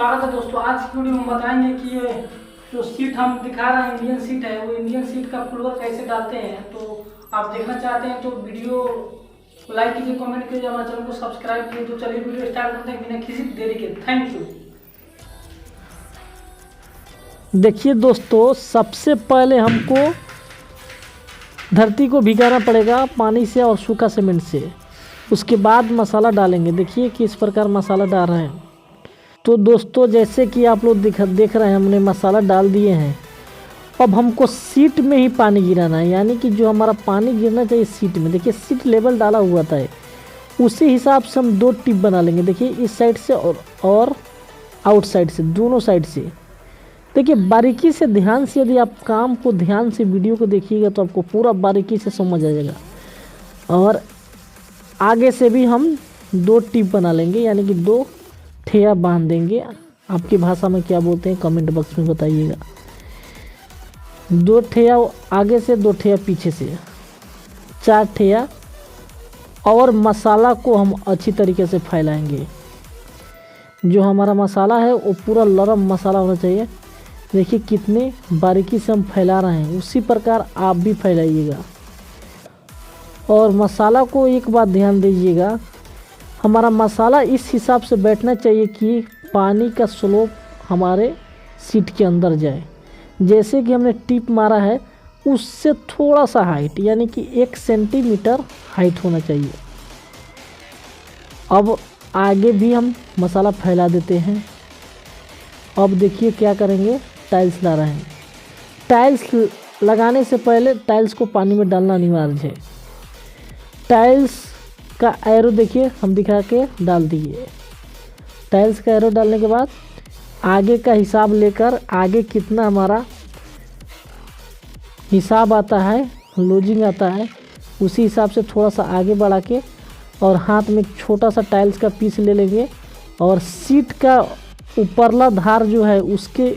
स्वागत है दोस्तों। आज की वीडियो में बताएंगे कि ये जो सीट हम दिखा रहे हैं इंडियन सीट है, वो इंडियन सीट का फुलवर कैसे डालते हैं। तो आप देखना चाहते हैं तो वीडियो लाइक कीजिए, कमेंट कीजिए, हमारे चैनल को सब्सक्राइब कीजिए। तो चलिए वीडियो स्टार्ट करते हैं बिना किसी देरी के। Thank you. देखिए दोस्तों, सबसे पहले हमको धरती को भिगाना पड़ेगा पानी से और सूखा सीमेंट से। उसके बाद मसाला डालेंगे। देखिए किस प्रकार मसाला डाल रहे हैं। तो दोस्तों, जैसे कि आप लोग देख रहे हैं, हमने मसाला डाल दिए हैं। अब हमको सीट में ही पानी गिराना है, यानी कि जो हमारा पानी गिरना चाहिए सीट में। देखिए सीट लेवल डाला हुआ था, उसी हिसाब से हम 2 टिप बना लेंगे। देखिए इस साइड से और आउट साइड से, दोनों साइड से। देखिए बारीकी से, ध्यान से, यदि आप काम को ध्यान से वीडियो को देखिएगा तो आपको पूरा बारीकी से समझ आ जाएगा। और आगे से भी हम 2 टिप बना लेंगे, यानी कि 2 ठेया बांध देंगे। आपकी भाषा में क्या बोलते हैं कमेंट बॉक्स में बताइएगा। 2 ठेया आगे से, 2 ठेया पीछे से, 4 ठेया। और मसाला को हम अच्छी तरीके से फैलाएंगे। जो हमारा मसाला है वो पूरा नरम मसाला होना चाहिए। देखिए कितने बारीकी से हम फैला रहे हैं, उसी प्रकार आप भी फैलाइएगा। और मसाला को एक बात ध्यान दीजिएगा, हमारा मसाला इस हिसाब से बैठना चाहिए कि पानी का स्लोप हमारे सीट के अंदर जाए। जैसे कि हमने टिप मारा है उससे थोड़ा सा हाइट, यानी कि 1 सेंटीमीटर हाइट होना चाहिए। अब आगे भी हम मसाला फैला देते हैं। अब देखिए क्या करेंगे, टाइल्स ला रहे हैं। टाइल्स लगाने से पहले टाइल्स को पानी में डालना अनिवार्य है। टाइल्स का एरो देखिए हम दिखा के डाल दिए। टाइल्स का एरो डालने के बाद आगे का हिसाब लेकर, आगे कितना हमारा हिसाब आता है, लूजिंग आता है, उसी हिसाब से थोड़ा सा आगे बढ़ा के और हाथ में एक छोटा सा टाइल्स का पीस ले लेंगे। और सीट का ऊपरला धार जो है उसके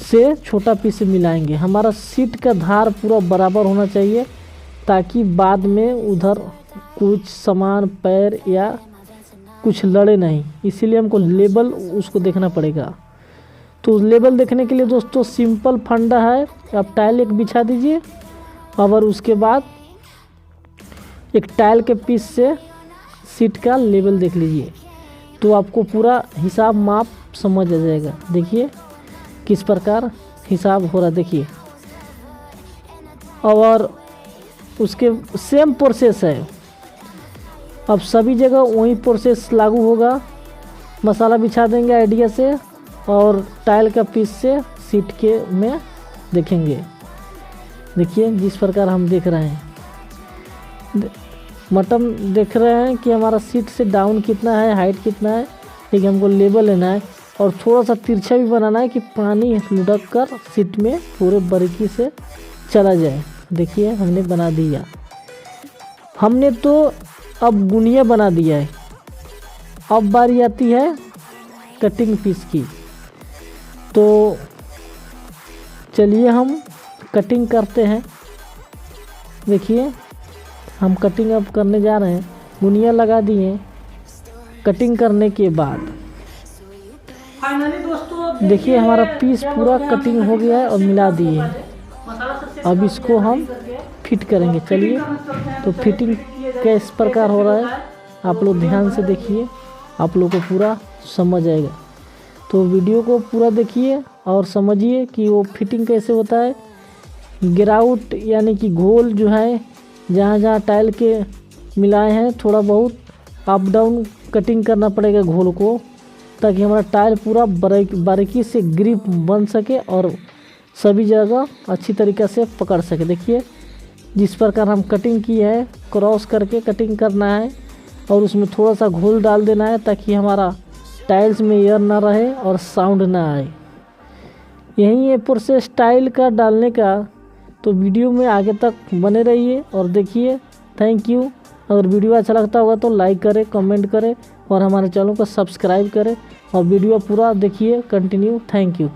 से छोटा पीस मिलाएंगे। हमारा सीट का धार पूरा बराबर होना चाहिए, ताकि बाद में उधर कुछ सामान, पैर या कुछ लड़े नहीं। इसीलिए हमको लेबल उसको देखना पड़ेगा। तो लेबल देखने के लिए दोस्तों सिंपल फंडा है, आप टाइल एक बिछा दीजिए और उसके बाद एक टाइल के पीस से सीट का लेबल देख लीजिए, तो आपको पूरा हिसाब माप समझ आ जाएगा। देखिए किस प्रकार हिसाब हो रहा है। देखिए और उसके सेम प्रोसेस है। अब सभी जगह वही प्रोसेस लागू होगा। मसाला बिछा देंगे आइडिया से और टाइल का पीस से सीट के में देखेंगे। देखिए जिस प्रकार हम देख रहे हैं, मटम देख रहे हैं कि हमारा सीट से डाउन कितना है, हाइट कितना है। ठीक है, हमको लेबल लेना है और थोड़ा सा तिरछा भी बनाना है कि पानी लुढ़क कर सीट में पूरे बारीकी से चला जाए। देखिए हमने बना दिया। हमने तो अब गुनिया बना दिया है। अब बारी आती है कटिंग पीस की। तो चलिए हम कटिंग करते हैं। देखिए हम कटिंग अब करने जा रहे हैं। गुनिया लगा दिए। कटिंग करने के बाद फाइनली दोस्तों देखिए हमारा पीस पूरा कटिंग हो गया है और मिला दिए। अब इसको हम फिट करेंगे। चलिए तो फिटिंग किस प्रकार हो रहा है आप लोग ध्यान से देखिए, आप लोग को पूरा समझ आएगा। तो वीडियो को पूरा देखिए और समझिए कि वो फिटिंग कैसे होता है। ग्राउट यानी कि घोल जो है, जहाँ जहाँ टाइल के मिलाए हैं, थोड़ा बहुत अप डाउन कटिंग करना पड़ेगा घोल को, ताकि हमारा टाइल पूरा बारीकी से ग्रिप बन सके और सभी जगह अच्छी तरीक़े से पकड़ सके। देखिए जिस प्रकार हम कटिंग की है, क्रॉस करके कटिंग करना है और उसमें थोड़ा सा घोल डाल देना है, ताकि हमारा टाइल्स में एयर ना रहे और साउंड ना आए। यही है प्रोसेस टाइल का डालने का। तो वीडियो में आगे तक बने रहिए और देखिए। Thank you. अगर वीडियो अच्छा लगता होगा तो लाइक करें, कमेंट करें और हमारे चैनल को सब्सक्राइब करें और वीडियो पूरा देखिए continue. Thank you.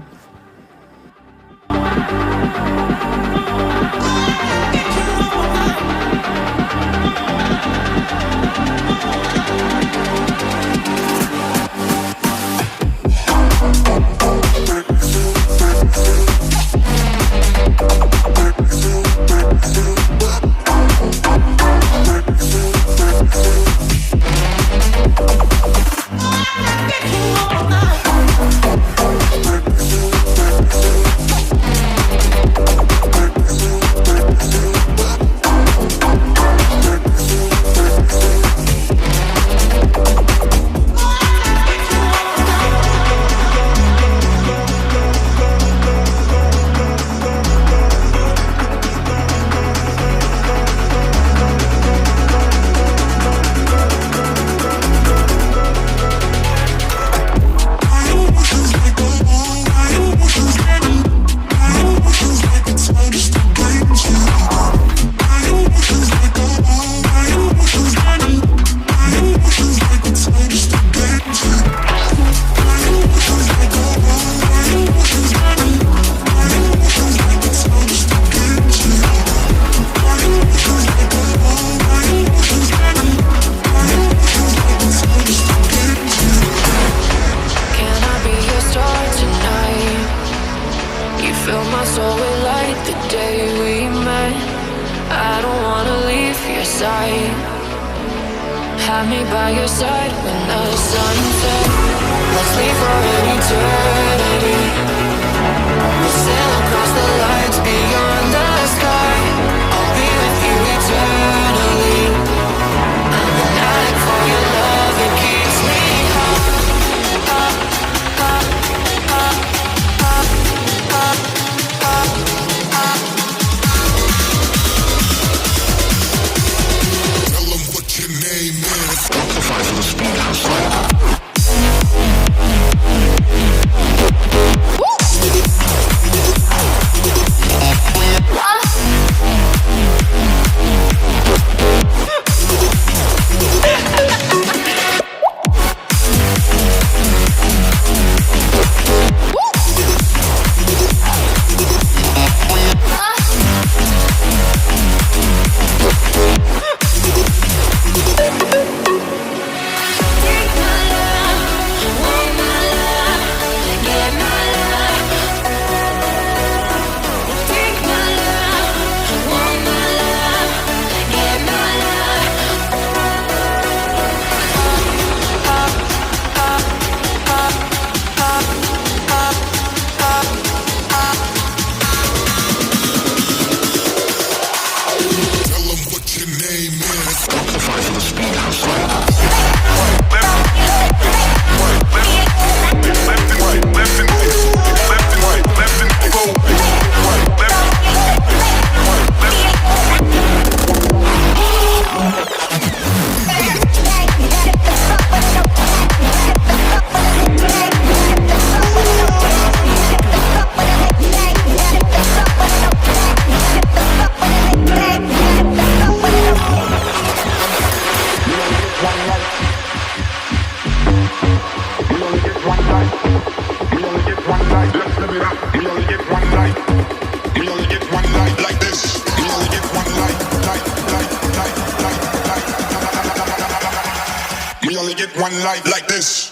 Fill my soul with light the day we met. I don't wanna leave your side. Have me by your side when the sun sets. Let's leave for an eternity. We'll sail across the lights beyond the sky. I'll be with you eternally. I'm an addict for your love, it keeps me up, up, up, up, up, up, up, up. Tell them what your name is. Amplify for the speed house. One life like this.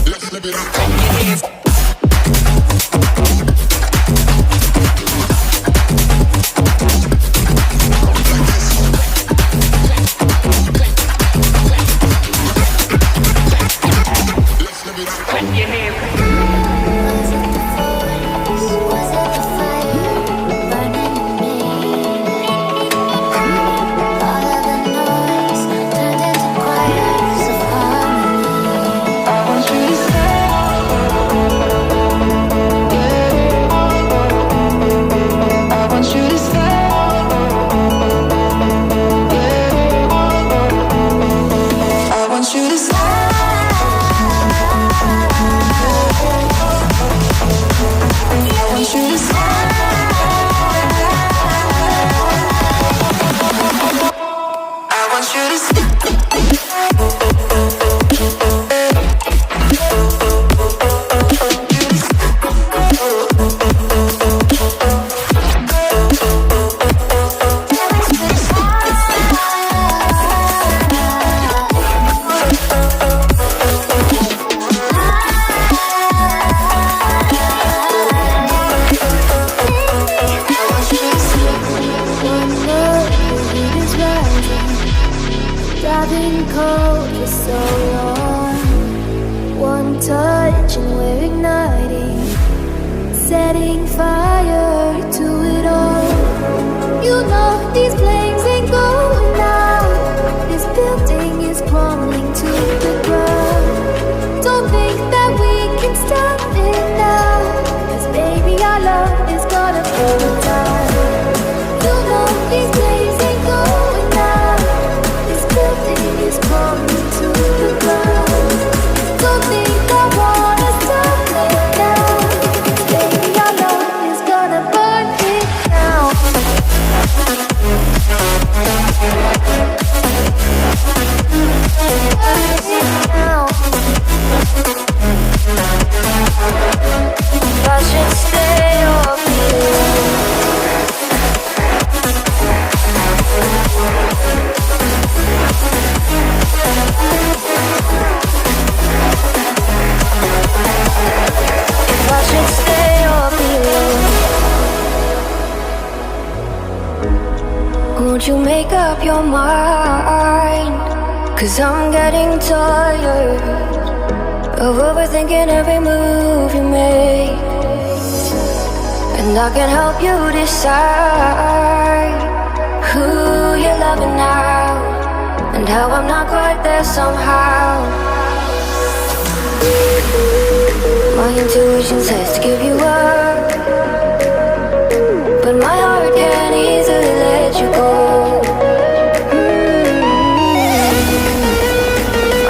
Let's live it up. setting fire to it all. You know these flames ain't going out. This building is crumbling to the ground. Don't think that we can stop it now, 'cause baby our love is gonna burn down. You know these flames ain't going out. This building is crumbling to the ground. Won't you make up your mind? 'Cause I'm getting tired of overthinking every move you make. And I can help you decide who you're loving now, and how I'm not quite there somehow. My intuition says to give you up, but my heart can't easily let you go.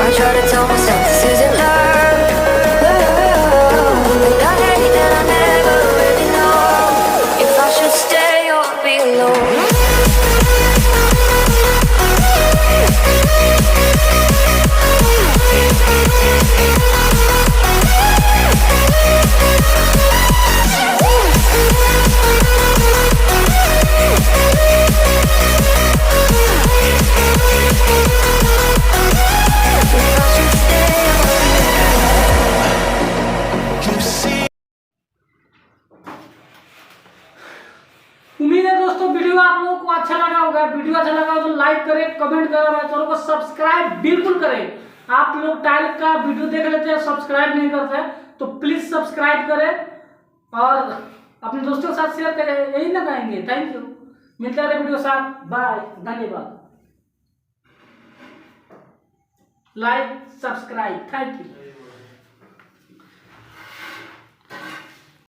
I try to tell myself this isn't love, but I hate that I never really know if I should stay or be alone. उम्मीद है दोस्तों video आप लोगों को अच्छा लगा होगा। Video अच्छा लगा हो तो लाइक करें, कमेंट करें, हमारे चैनल को सब्सक्राइब बिल्कुल करें। आप लोग टाइल का वीडियो देख लेते हैं, सब्सक्राइब नहीं करते हैं, तो प्लीज सब्सक्राइब करें और अपने दोस्तों के साथ शेयर करें। यही ना कहेंगे। थैंक यू, मिलते हैं वीडियो के साथ। बाय, धन्यवाद। Like subscribe, thank you.